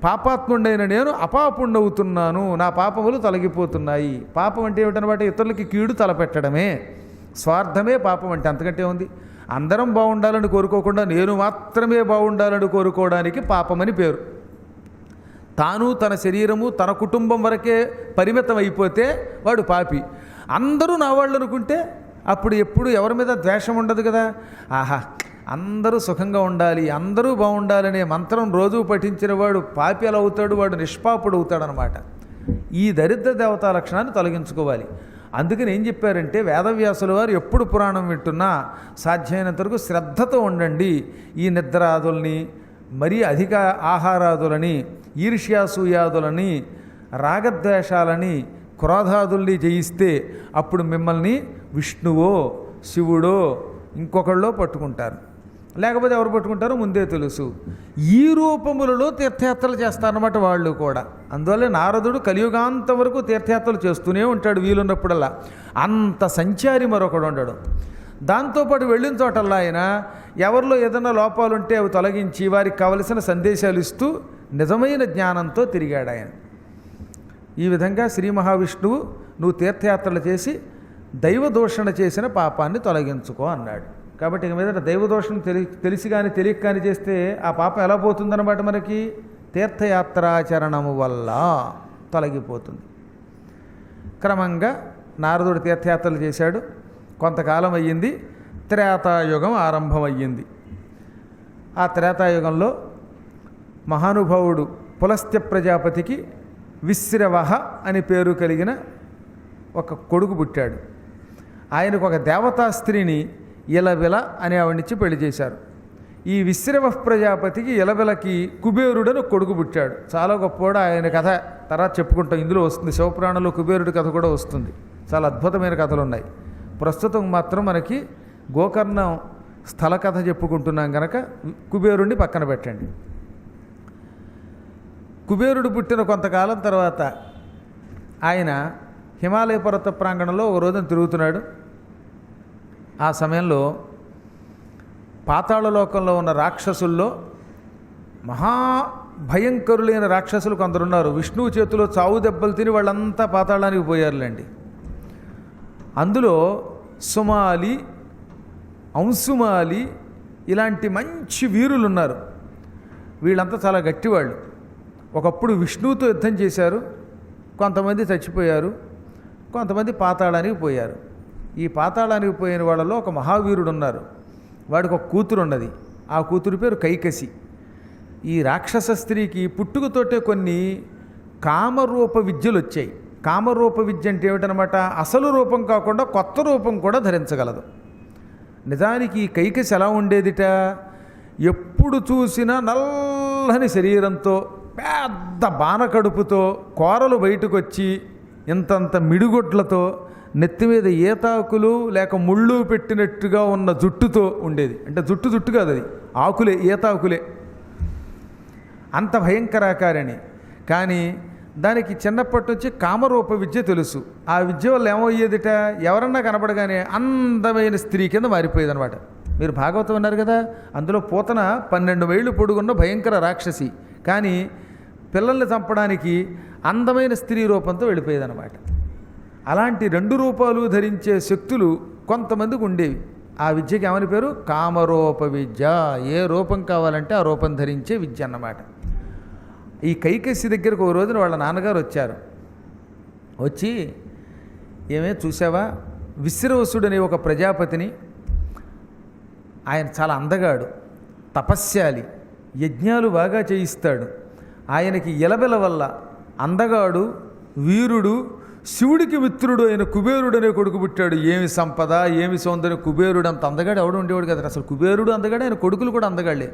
పాపాత్ముడైన నేను అపాపుణ్ణవుతున్నాను, నా పాపములు తొలగిపోతున్నాయి. పాపం అంటే ఏమిటనమాట? ఇతరులకి కీడు తలపెట్టడమే. స్వార్థమే పాపం అంటే. అంతకంటే ఉంది. అందరం బాగుండాలని కోరుకోకుండా నేను మాత్రమే బాగుండాలని కోరుకోవడానికి పాపమని పేరు. తాను తన శరీరము తన కుటుంబం వరకే పరిమితం అయిపోతే వాడు పాపి. అందరూ నా వాళ్ళు అనుకుంటే అప్పుడు ఎప్పుడు ఎవరి మీద ద్వేషం ఉండదు కదా. ఆహా, అందరూ సుఖంగా ఉండాలి, అందరూ బాగుండాలనే మంత్రం రోజు పఠించిన వాడు పాపి ఎలా అవుతాడు? వాడు నిష్పాపుడు అవుతాడనమాట. ఈ దరిద్ర దేవతా లక్షణాన్ని తొలగించుకోవాలి. అందుకని ఏం చెప్పారంటే వేదవ్యాసుల వారు ఎప్పుడు పురాణం వింటున్నా సాధ్యమైనంత వరకు శ్రద్ధతో ఉండండి. ఈ నిద్రాదుల్ని, మరీ అధిక ఆహారాదులని, ఈర్ష్యాసూయాదులని, రాగద్వేషాలని, క్రోధాదుల్ని జయిస్తే అప్పుడు మిమ్మల్ని విష్ణువో శివుడో ఇంకొకళ్ళో పట్టుకుంటారు. లేకపోతే ఎవరు పట్టుకుంటారో ముందే తెలుసు. ఈ రూపములలో తీర్థయాత్రలు చేస్తారన్నమాట వాళ్ళు కూడా. అందువల్ల నారదుడు కలియుగాంతం వరకు తీర్థయాత్రలు చేస్తూనే ఉంటాడు వీలున్నప్పుడల్లా. అంత సంచారి మరొకడు ఉండడు. దాంతోపాటు వెళ్ళిన చోటల్లా ఆయన ఎవరిలో ఏదైనా లోపాలుంటే అవి తొలగించి వారికి కావలసిన సందేశాలు ఇస్తూ నిజమైన జ్ఞానంతో తిరిగాడు ఆయన. ఈ విధంగా శ్రీ మహావిష్ణువు నువ్వు తీర్థయాత్రలు చేసి దైవదూషణ చేసిన పాపాన్ని తొలగించుకో అన్నాడు. కాబట్టి ఇక మీద దైవదోషం తెలిసి కానీ తెలియక కానీ చేస్తే ఆ పాపం ఎలా పోతుందన్నమాట? మనకి తీర్థయాత్రాచరణము వల్ల తొలగిపోతుంది. క్రమంగా నారదుడు తీర్థయాత్రలు చేశాడు. కొంతకాలం అయ్యింది. త్రేతాయుగం ఆరంభమయ్యింది. ఆ త్రేతాయుగంలో మహానుభావుడు పులస్త్య ప్రజాపతికి విశ్రవహ అని పేరు కలిగిన ఒక కొడుకు పుట్టాడు. ఆయనకు ఒక దేవతా స్త్రీని ఇలబిల అనే ఆవిడనిచ్చి పెళ్లి చేశారు. ఈ విశ్రవ ప్రజాపతికి ఇలబిలకి కుబేరుడని కొడుకు పుట్టాడు. చాలా గొప్పవాడు. ఆయన కథ తర్వాత చెప్పుకుంటాం. ఇందులో వస్తుంది, శివపురాణంలో కుబేరుడి కథ కూడా వస్తుంది. చాలా అద్భుతమైన కథలు ఉన్నాయి. ప్రస్తుతం మాత్రం మనకి గోకర్ణం స్థల కథ చెప్పుకుంటున్నాం కనుక కుబేరుడిని పక్కన పెట్టండి. కుబేరుడు పుట్టిన కొంతకాలం తర్వాత ఆయన హిమాలయ పర్వత ప్రాంగణంలో ఒక రోజున తిరుగుతున్నాడు. ఆ సమయంలో పాతాళలోకంలో ఉన్న రాక్షసుల్లో మహాభయంకరులైన రాక్షసులు కొందరున్నారు. విష్ణువు చేతిలో చావు దెబ్బలు తిని వాళ్ళంతా పాతాళానికి పోయారులేండి. అందులో సుమాలి, అంశుమాలి ఇలాంటి మంచి వీరులు ఉన్నారు. వీళ్ళంతా చాలా గట్టివాళ్ళు. ఒకప్పుడు విష్ణువుతో యుద్ధం చేశారు. కొంతమంది చచ్చిపోయారు, కొంతమంది పాతాళానికి పోయారు. ఈ పాతాళానికి పోయిన వాళ్ళలో ఒక మహావీరుడు ఉన్నారు. వాడికి ఒక కూతురు ఉన్నది. ఆ కూతురు పేరు కైకసి. ఈ రాక్షస స్త్రీకి పుట్టుకతోటే కొన్ని కామరూప విద్యలు వచ్చాయి. కామరూప విద్య అంటే ఏమిటనమాట? అసలు రూపం కాకుండా కొత్త రూపం కూడా ధరించగలదు. నిజానికి ఈ కైకసి ఎలా ఉండేదిట? ఎప్పుడు చూసినా నల్లని శరీరంతో, పెద్ద బాణకడుపుతో, కూరలు బయటకు వచ్చి ఇంతంత మిడిగొడ్లతో, నెత్తి మీద ఏతాకులు లేక ముళ్ళు పెట్టినట్టుగా ఉన్న జుట్టుతో ఉండేది. అంటే జుట్టు కాదు, అది ఆకులే, ఏతాకులే. అంత భయంకరాకారని. కానీ దానికి చిన్నప్పటి నుంచి కామరూప విద్య తెలుసు. ఆ విద్య వల్ల ఏమయ్యేదిట? ఎవరన్నా కనపడగానే అందమైన స్త్రీ కింద మారిపోయేది అనమాట. మీరు భాగవతం ఉన్నారు కదా, అందులో పూతన 12 మైళ్ళు పొడుగున్న భయంకర రాక్షసి. కానీ పిల్లల్ని చంపడానికి అందమైన స్త్రీ రూపంతో వెళ్ళిపోయేదన్నమాట. అలాంటి 2 రూపాలు ధరించే శక్తులు కొంతమందికి ఉండేవి. ఆ విద్యకి ఏమని పేరు? కామరూప విద్య. ఏ రూపం కావాలంటే ఆ రూపం ధరించే విద్య అన్నమాట. ఈ కైకసి దగ్గరకు ఒక రోజున వాళ్ళ నాన్నగారు వచ్చారు. వచ్చి, ఏమే చూసావా, విశ్రవసుడు అనే ఒక ప్రజాపతిని, ఆయన చాలా అందగాడు, తపస్యాలి, యజ్ఞాలు బాగా చేయిస్తాడు. ఆయనకి ఇలబెల వల్ల అందగాడు, వీరుడు, శివుడికి మిత్రుడు అయిన కుబేరుడు అనే కొడుకు పుట్టాడు. ఏమి సంపద, ఏమి సౌందర్యం! కుబేరుడు అంత అందగాడు ఎవడు ఉండేవాడు కదా. అసలు కుబేరుడు అందగాడు, ఆయన కొడుకులు కూడా అందగాళ్లే.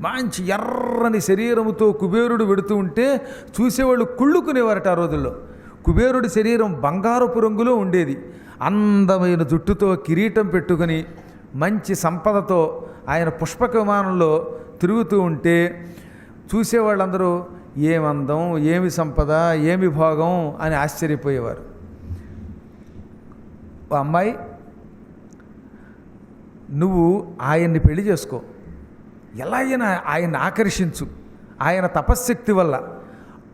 మంచి ఎర్రని శరీరముతో కుబేరుడు వెడుతూ ఉంటే చూసేవాళ్ళు కుళ్ళుకునేవారట ఆ రోజుల్లో. కుబేరుడి శరీరం బంగారపు రంగులో ఉండేది. అందమైన జుట్టుతో కిరీటం పెట్టుకుని మంచి సంపదతో ఆయన పుష్పక విమానంలో తిరుగుతూ ఉంటే చూసేవాళ్ళందరూ ఏమందం, ఏమి సంపద, ఏమి భోగం అని ఆశ్చర్యపోయేవారు. అమ్మాయి, నువ్వు ఆయన్ని పెళ్లి చేసుకో, ఎలా అయినా ఆయన్ని ఆకర్షించు, ఆయన తపశ్శక్తి వల్ల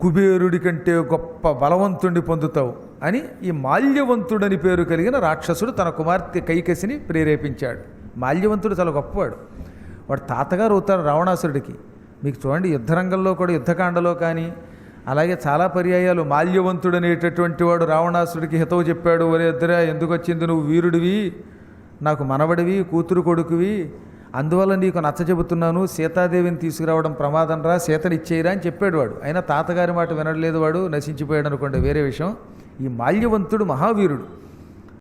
కుబేరుడి కంటే గొప్ప బలవంతుణ్ణి పొందుతావు అని ఈ మాల్యవంతుడని పేరు కలిగిన రాక్షసుడు తన కుమార్తె కైకసిని ప్రేరేపించాడు. మాల్యవంతుడు చాలా గొప్పవాడు. వాడు తాతగారు అవుతాడు రావణాసురుడికి. మీకు చూడండి యుద్ధరంగంలో కూడా యుద్ధకాండలో కానీ అలాగే చాలా పర్యాయాలు మాల్యవంతుడు అనేటటువంటి వాడు రావణాసుడికి హితవు చెప్పాడు. ఒరే ఇద్దరా, ఎందుకు వచ్చింది, నువ్వు వీరుడివి, నాకు మనవడివి, కూతురు కొడుకువి, అందువల్ల నీకు నచ్చ చెబుతున్నాను, సీతాదేవిని తీసుకురావడం ప్రమాదం రా, సీతనిచ్చేయరా అని చెప్పాడు వాడు. అయినా తాతగారి మాట వినడలేదు వాడు, నశించిపోయాడు అనుకోండి, వేరే విషయం. ఈ మాల్యవంతుడు మహావీరుడు.